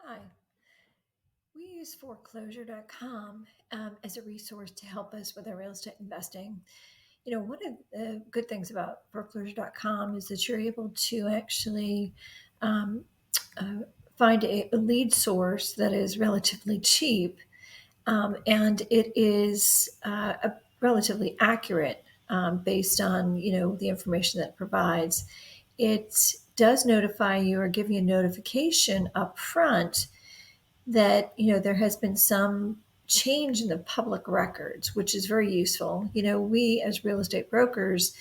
Hi, we use foreclosure.com as a resource to help us with our real estate investing. One of the good things about foreclosure.com is that you're able to actually um, uh, find a lead source that is relatively cheap, and it is relatively accurate based on the information that it provides. It does notify you or give you a notification up front that there has been some change in the public records, which is very useful. We as real estate brokers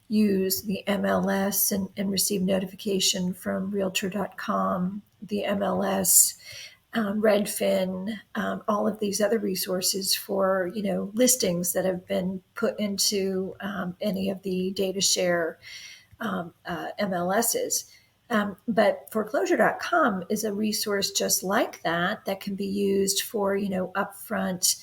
use the MLS and receive notification from realtor.com, the MLS, Redfin, all of these other resources for listings that have been put into any of the data share MLSs. But foreclosure.com is a resource just like that can be used for upfront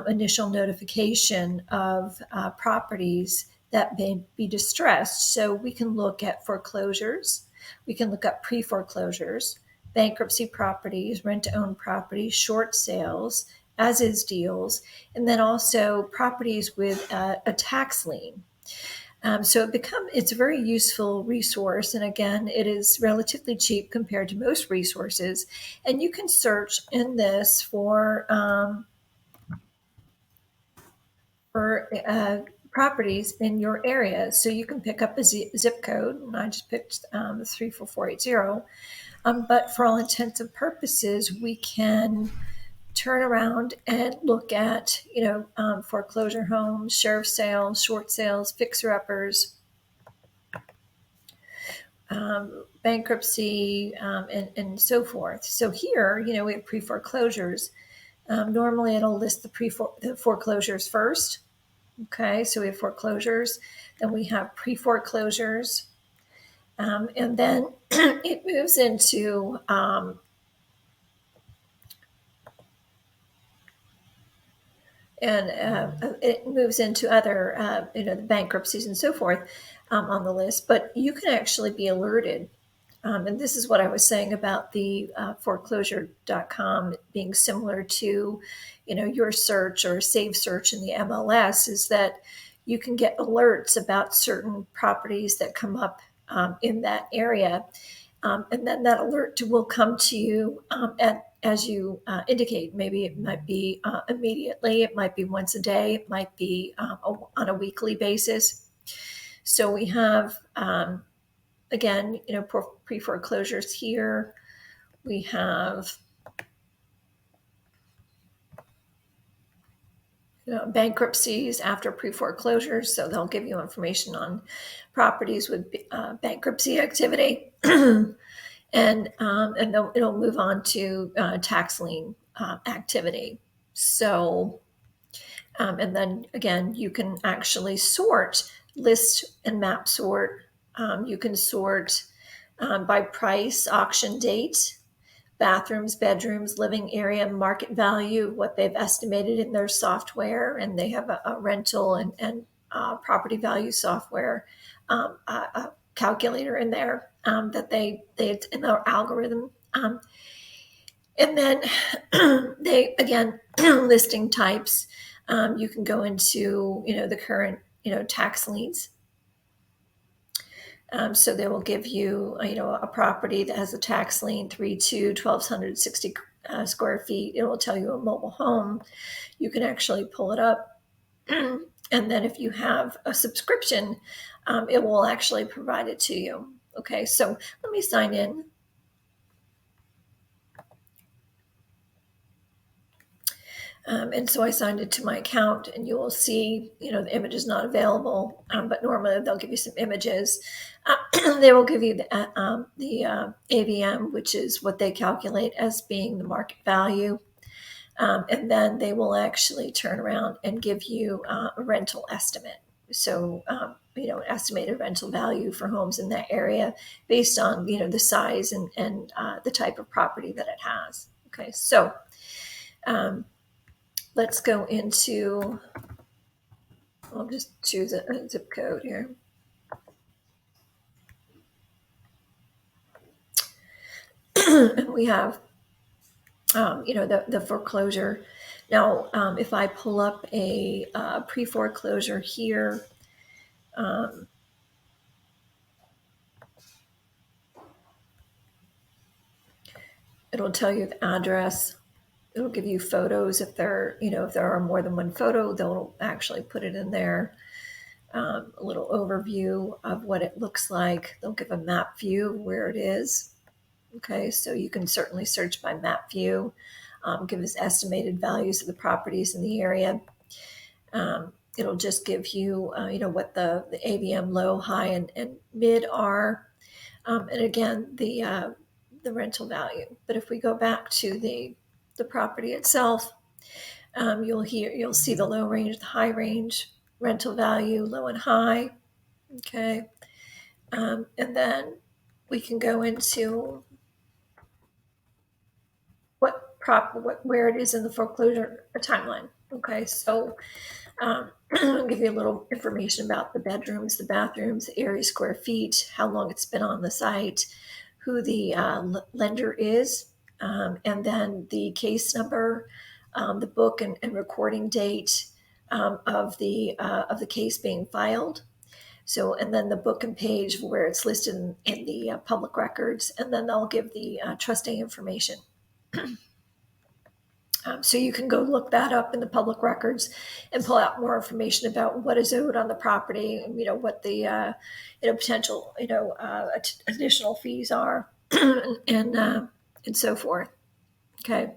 initial notification of properties that may be distressed. So we can look at foreclosures, we can look up pre-foreclosures, bankruptcy properties, rent-to-own properties, short sales, as is deals, and then also properties with a tax lien. So it's a very useful resource, and again, it is relatively cheap compared to most resources. And you can search in this for properties in your area. So you can pick up a zip code, and I just picked 34480. But for all intents and purposes, we can turn around and look at foreclosure homes, sheriff sales, short sales, fixer uppers, bankruptcy, and so forth. So here, we have pre-foreclosures. Normally, it'll list the foreclosures first. Okay, so we have foreclosures, then we have pre-foreclosures, and then it moves into other, the bankruptcies and so forth on the list. But you can actually be alerted. And this is what I was saying about the foreclosure.com being similar to, your search or save search in the MLS, is that you can get alerts about certain properties that come up in that area. And then that alert will come to you as you indicate. Maybe it might be immediately, it might be once a day, it might be on a weekly basis. So we have, again, pre-foreclosures here. We have bankruptcies after pre-foreclosures, so they'll give you information on properties with bankruptcy activity, and it'll move on to tax lien activity. So, and then again, you can actually list and map sort. You can sort by price, auction date, bathrooms, bedrooms, living area, market value, what they've estimated in their software, and they have a rental and property value software a calculator in there that they in their algorithm. And then they again listing types. You can go into the current tax liens. So they will give you, a property that has a tax lien 1,260 square feet. It will tell you a mobile home. You can actually pull it up. And then if you have a subscription, it will actually provide it to you. Okay, so let me sign in. And so I signed it to my account, and you will see, the image is not available, but normally they'll give you some images. They will give you the AVM, which is what they calculate as being the market value. And then they will actually turn around and give you a rental estimate. So, an estimated rental value for homes in that area based on, the size and the type of property that it has. Okay, so let's go into, I'll just choose a zip code here. And we have the foreclosure. Now, if I pull up a pre-foreclosure here, um, it'll tell you the address. It'll give you photos if if there are more than one photo, they'll actually put it in there. A little overview of what it looks like. They'll give a map view of where it is. Okay, so you can certainly search by map view, give us estimated values of the properties in the area. It'll just give you, what the AVM low, high, and mid are, and again the rental value. But if we go back to the property itself, you'll see the low range, the high range, rental value, low and high. Okay, and then we can go into where it is in the foreclosure timeline. Okay, so I'll give you a little information about the bedrooms, the bathrooms, the area square feet, how long it's been on the site, who the lender is, and then the case number, the book and recording date of the case being filed. So, and then the book and page where it's listed in the public records, and then they'll give the trustee information. So you can go look that up in the public records and pull out more information about what is owed on the property, and what the potential additional fees are, and so forth. Okay.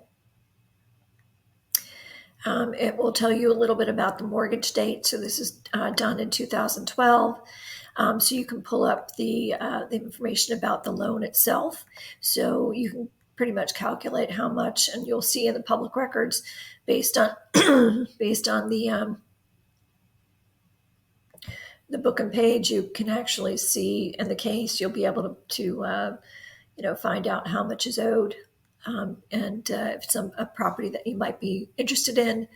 It will tell you a little bit about the mortgage date. So this is done in 2012. So you can pull up the information about the loan itself. So you can pretty much calculate how much, and you'll see in the public records based on based on the book and page, you can actually see in the case, you'll be able to find out how much is owed, and if it's a property that you might be interested in,